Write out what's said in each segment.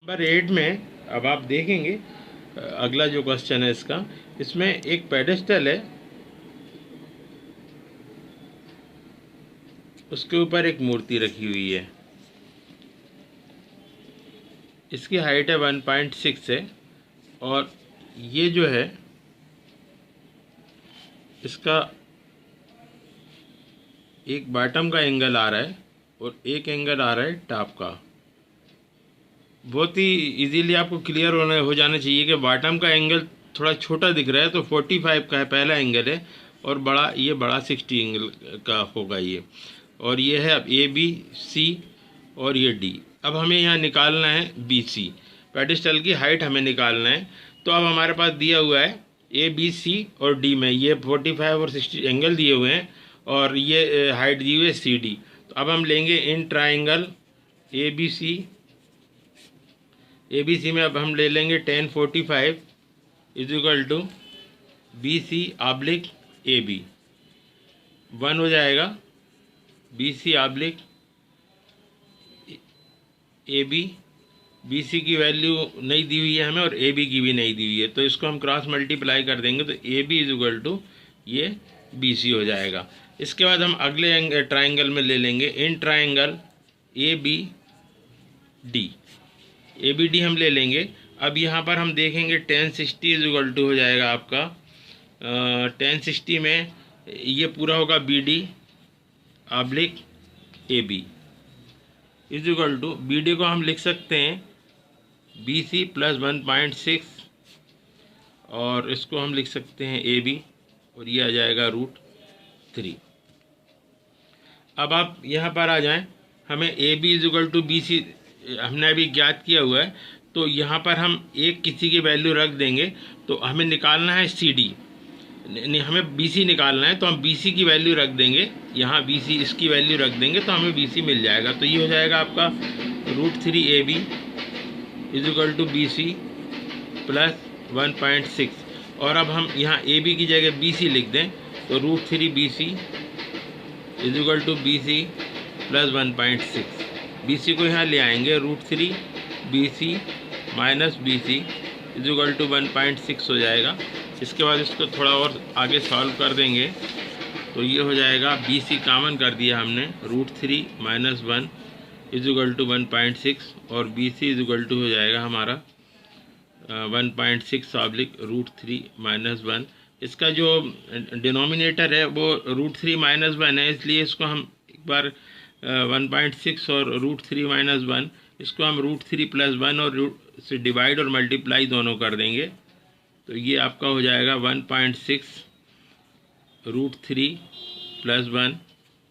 Number 8 में अब आप देखेंगे अगला जो क्वेश्चन है इसमें एक पेडेस्टल है, उसके ऊपर एक मूर्ति रखी हुई है। इसकी हाइट है 1.6 है और ये जो है इसका एक बॉटम का एंगल आ रहा है और एक एंगल आ रहा है टॉप का। बहुत ही इजीली आपको क्लियर हो जाना चाहिए कि बॉटम का एंगल थोड़ा छोटा दिख रहा है तो 45 का है, पहला एंगल है, और ये बड़ा 60 एंगल का होगा ये। और ये है अब ए बी सी और ये डी। अब हमें यहाँ निकालना है बी सी, पेडिस्टल की हाइट हमें निकालना है। तो अब हमारे पास दिया हुआ है ए बी सी और डी में ये 45 और 60 एंगल दिए हुए हैं और ये हाइट दी हुई है सी डी। तो अब हम लेंगे in triangle A B C में अब हम ले लेंगे 1045 is equal to B C oblique A B. 1 हो जाएगा B C oblique A B. B C की वैल्यू नहीं दी हुई है हमें और ए बी की भी नहीं दी हुई है, तो इसको हम क्रॉस मल्टीप्लाई कर देंगे तो A B is equal to ये बी सी हो जाएगा। इसके बाद हम अगले ट्राइंगल में ले लेंगे in triangle A B D. A B D हम ले लेंगे। अब यहाँ पर हम देखेंगे 1060 इज इक्वल टू हो जाएगा आपका 1060 में ये पूरा होगा B D oblique A B is equal to B D को हम लिख सकते हैं बी सी प्लस 1.6 और इसको हम लिख सकते हैं ए बी और ये आ जाएगा √3। अब आप यहाँ पर आ जाएं, हमें A B is equal to B C हमने अभी ज्ञात किया हुआ है, तो यहाँ पर हम एक किसी की वैल्यू रख देंगे। तो हमें निकालना है सी डी, हमें बी सी निकालना है तो हम बी सी की वैल्यू रख देंगे, यहाँ बी सी इसकी वैल्यू रख देंगे तो हमें बी सी मिल जाएगा। तो ये हो जाएगा आपका √3 A B is equal to B C plus 1.6। और अब हम यहाँ ए बी की जगह बी सी लिख दें तो √3 B C is equal to B C plus 1.6। B C को यहाँ ले आएंगे √3 B C minus B C is equal to 1.6 हो जाएगा। इसके बाद इसको थोड़ा और आगे सॉल्व कर देंगे तो ये हो जाएगा बी सी कॉमन कर दिया हमने √3 माइनस 1 इज इक्वल टू 1.6 और B C is equal to हो जाएगा हमारा 1.6 ऑब्लिक √3 माइनस 1। इसका जो डिनोमिनेटर है वो √3 माइनस 1 है, इसलिए इसको हम एक बार 1.6 और √3 माइनस 1 इसको हम √3 प्लस 1 और से डिवाइड और मल्टीप्लाई दोनों कर देंगे तो ये आपका हो जाएगा 1.6 √3 प्लस 1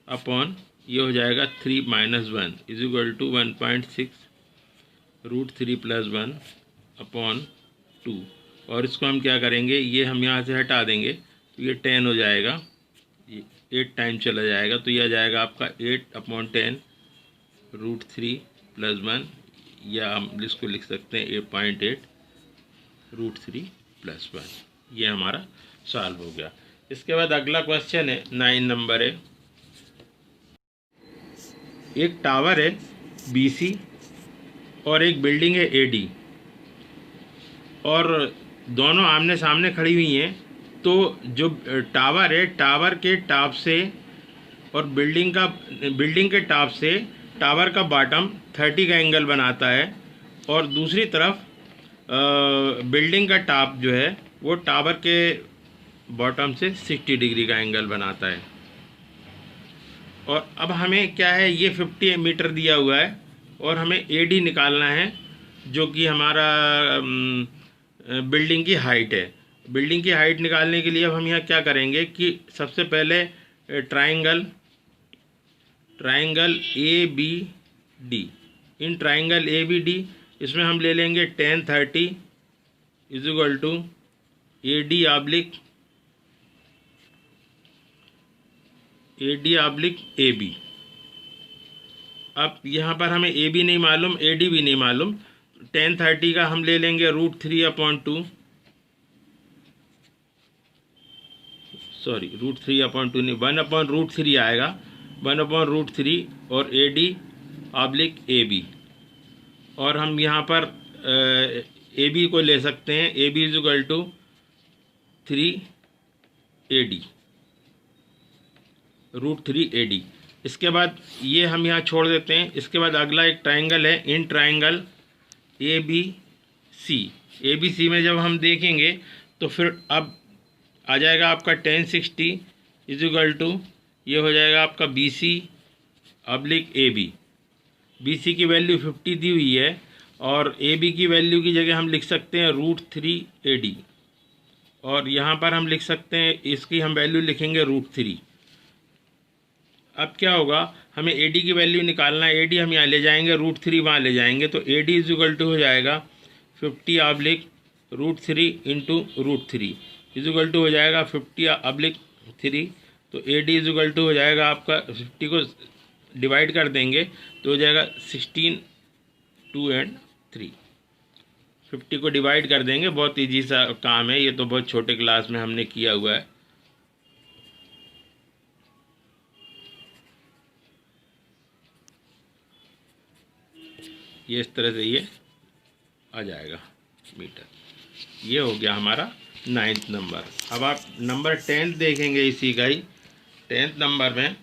अपॉन ये हो जाएगा 3 minus 1 is equal to 1.6 √3 plus 1 upon 2। और इसको हम क्या करेंगे, ये हम यहाँ से हटा देंगे तो ये 10 हो जाएगा, ये 8 टाइम चला जाएगा तो यह आ जाएगा आपका 8/10 √3 प्लस 1, या हम इसको लिख सकते हैं 8.8 √3 प्लस 1। ये हमारा सॉल्व हो गया। इसके बाद अगला क्वेश्चन है 9 नंबर है। एक टावर है BC और एक बिल्डिंग है AD और दोनों आमने सामने खड़ी हुई हैं। तो जो टावर है, टावर के टॉप से और बिल्डिंग के टॉप से टावर का बॉटम 30 का एंगल बनाता है और दूसरी तरफ बिल्डिंग का टॉप जो है वो टावर के बॉटम से 60 डिग्री का एंगल बनाता है। और अब हमें क्या है, ये 50 मीटर दिया हुआ है और हमें AD निकालना है जो कि हमारा बिल्डिंग की हाइट है। बिल्डिंग की हाइट निकालने के लिए अब हम यहाँ क्या करेंगे कि सबसे पहले triangle ABD, in triangle ABD इसमें हम ले लेंगे 1030 is equal to AD oblique AB। अब यहाँ पर हमें AB नहीं मालूम, AD भी नहीं मालूम, 1030 का हम ले लेंगे √3/2, सॉरी √3/2 नहीं, 1/√3 आएगा, 1/√3 और AD ऑब्लिक AB। और हम यहाँ पर ए बी को ले सकते हैं, A B is equal to 3AD, √3AD। इसके बाद ये हम यहाँ छोड़ देते हैं। इसके बाद अगला एक ट्राइंगल है, इन ट्राइंगल ABC। ABC में जब हम देखेंगे तो फिर अब आ जाएगा आपका 1060 इज इक्वल टू, ये हो जाएगा आपका BC / AB। BC की वैल्यू 50 दी हुई है और AB की वैल्यू की जगह हम लिख सकते हैं √3AD, और यहाँ पर हम लिख सकते हैं, इसकी हम वैल्यू लिखेंगे √3। अब क्या होगा, हमें AD की वैल्यू निकालना है। AD हम यहाँ ले जाएंगे, √3 वहाँ ले जाएंगे, तो AD इज इक्वल टू हो जाएगा 50 / √3 इंटू √3 इज इक्वल टू हो जाएगा 50 / 3। तो AD इज इक्वल टू हो जाएगा आपका, 50 को डिवाइड कर देंगे तो हो जाएगा 16, 2 and 3। 50 को डिवाइड कर देंगे, बहुत ईजी सा काम है ये, तो बहुत छोटे क्लास में हमने किया हुआ है। ये इस तरह से ये आ जाएगा मीटर। ये हो गया हमारा 9th नंबर। अब आप नंबर 10th देखेंगे इसी का ही। 10th नंबर में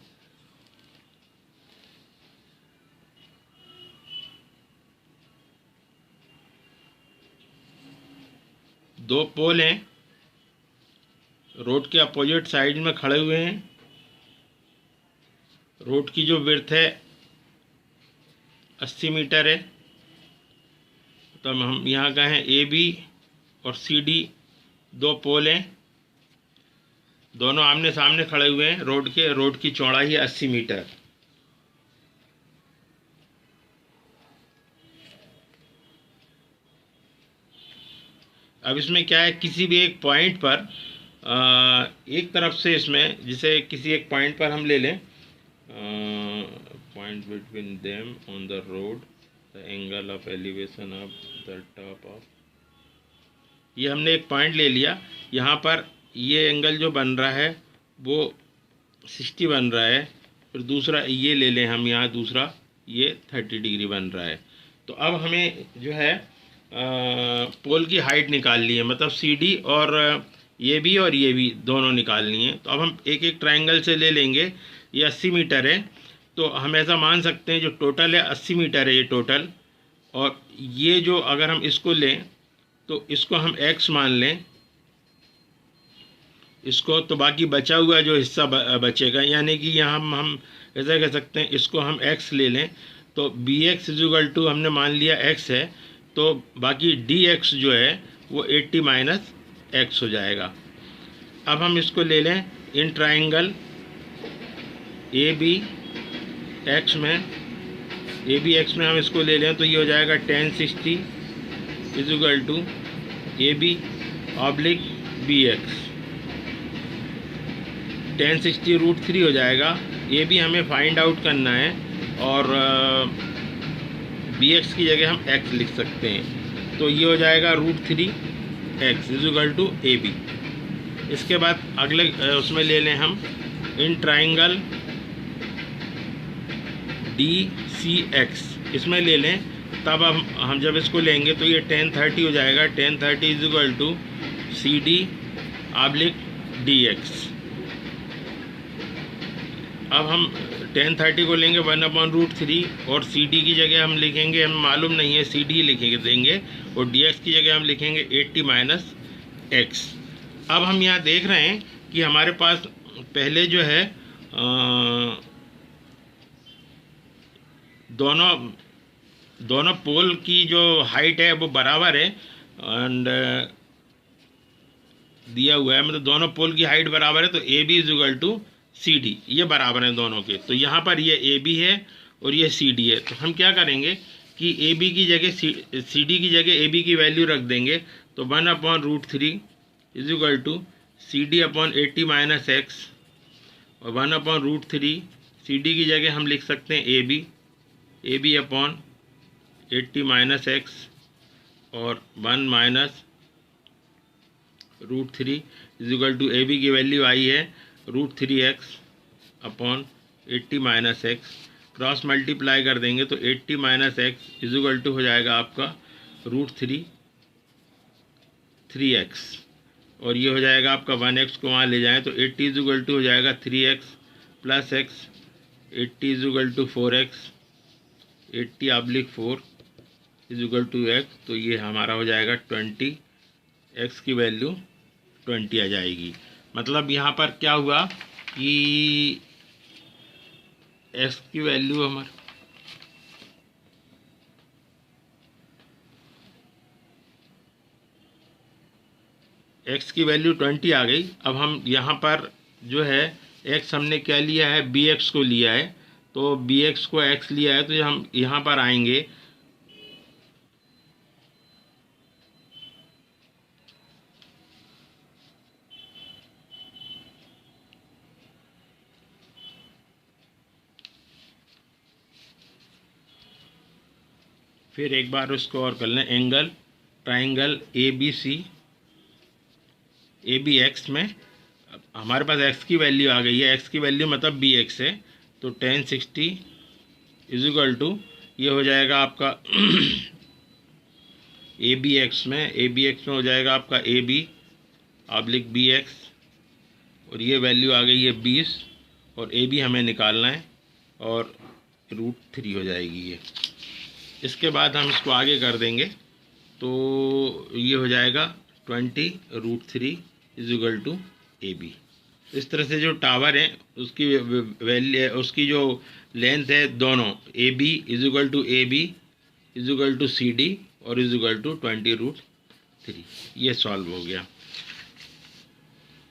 दो पोल हैं, रोड के अपोजिट साइड में खड़े हुए हैं। रोड की जो विड्थ है 80 मीटर है। तो हम यहाँ का हैं AB और CD, दो पोल हैं, दोनों आमने सामने खड़े हुए हैं। रोड की चौड़ाई है 80 मीटर। अब इसमें क्या है, किसी भी एक पॉइंट पर एक तरफ से इसमें, जैसे किसी एक पॉइंट पर हम ले लें, point between them on the road, the angle of elevation of the top of, ये हमने एक पॉइंट ले लिया। यहाँ पर ये एंगल जो बन रहा है वो 60 बन रहा है। फिर दूसरा ये ले लें हम, यहाँ दूसरा ये 30 डिग्री बन रहा है। तो अब हमें जो है पोल की हाइट निकालनी है, मतलब CD और ये भी दोनों निकालनी है। तो अब हम एक एक ट्रायंगल से ले लेंगे। ये 80 मीटर है, तो हम ऐसा मान सकते हैं जो टोटल है 80 मीटर है ये टोटल। और ये जो अगर हम इसको लें तो इसको हम x मान लें इसको, तो बाकी बचा हुआ जो हिस्सा बचेगा, यानी कि यहाँ हम ऐसा कह सकते हैं, इसको हम x ले लें तो BX इज इक्वल टू हमने मान लिया x है, तो बाकी DX जो है वो 80 - x हो जाएगा। अब हम इसको ले लें इन ट्राइंगल ABX में हम इसको ले लें तो ये हो जाएगा 1060 is equal to AB / BX। 1060 √3 हो जाएगा। AB हमें फाइंड आउट करना है और BX की जगह हम x लिख सकते हैं, तो ये हो जाएगा √3x is equal to AB। इसके बाद अगले उसमें ले लें हम इन ट्राइंगल DCX, इसमें ले लें। तब हम जब इसको लेंगे तो ये 1030 हो जाएगा। 1030 is equal to CD / DX। अब हम 1030 को लेंगे 1/√3 और CD की जगह हम लिखेंगे, हमें मालूम नहीं है, CD लिखेंगे देंगे, और DX की जगह हम लिखेंगे 80 - x। अब हम यहाँ देख रहे हैं कि हमारे पास पहले जो है दोनों पोल की जो हाइट है वो बराबर है, एंड दिया हुआ है, मतलब दोनों पोल की हाइट बराबर है। तो AB is equal to CD, ये बराबर है दोनों के। तो यहाँ पर ये AB है और ये CD है। तो हम क्या करेंगे कि AB की जगह CD की जगह AB की वैल्यू रख देंगे। तो 1/√3 is equal to CD / 80 - x, और 1/√3 CD की जगह हम लिख सकते हैं AB / 80 - x, और 1 - √3 इज इक्वल टू AB की वैल्यू आई है √3x / 80 - x। क्रॉस मल्टीप्लाई कर देंगे तो 80 - x इज इक्वल टू हो जाएगा आपका 3x, और ये हो जाएगा आपका 1x को वहाँ ले जाएं तो 80 इज इक्वल टू हो जाएगा 3x plus x, 80 is equal to 4x, 80/4 is equal to x, तो ये हमारा हो जाएगा 20, x की वैल्यू 20 आ जाएगी। मतलब यहाँ पर क्या हुआ कि x की वैल्यू हमारा x की वैल्यू 20 आ गई। अब हम यहाँ पर जो है x हमने क्या लिया है, bx को लिया है, तो bx को x लिया है, तो हम यहाँ पर आएंगे फिर एक बार उसको और कर लें। एंगल ट्राइंगल ABX में हमारे पास x की वैल्यू आ गई है, x की वैल्यू मतलब bx है, तो 1060 इज इक्वल टू ये हो जाएगा आपका ABX में हो जाएगा आपका AB/BX, और ये वैल्यू आ गई है 20, और AB हमें निकालना है और √3 हो जाएगी ये। इसके बाद हम इसको आगे कर देंगे तो ये हो जाएगा 20√3 इज इक्वल टू AB। इस तरह से जो टावर है उसकी वैल्यू, उसकी जो लेंथ है दोनों AB is equal to AB is equal to CD और इज इक्वल टू 20√3, ये सॉल्व हो गया।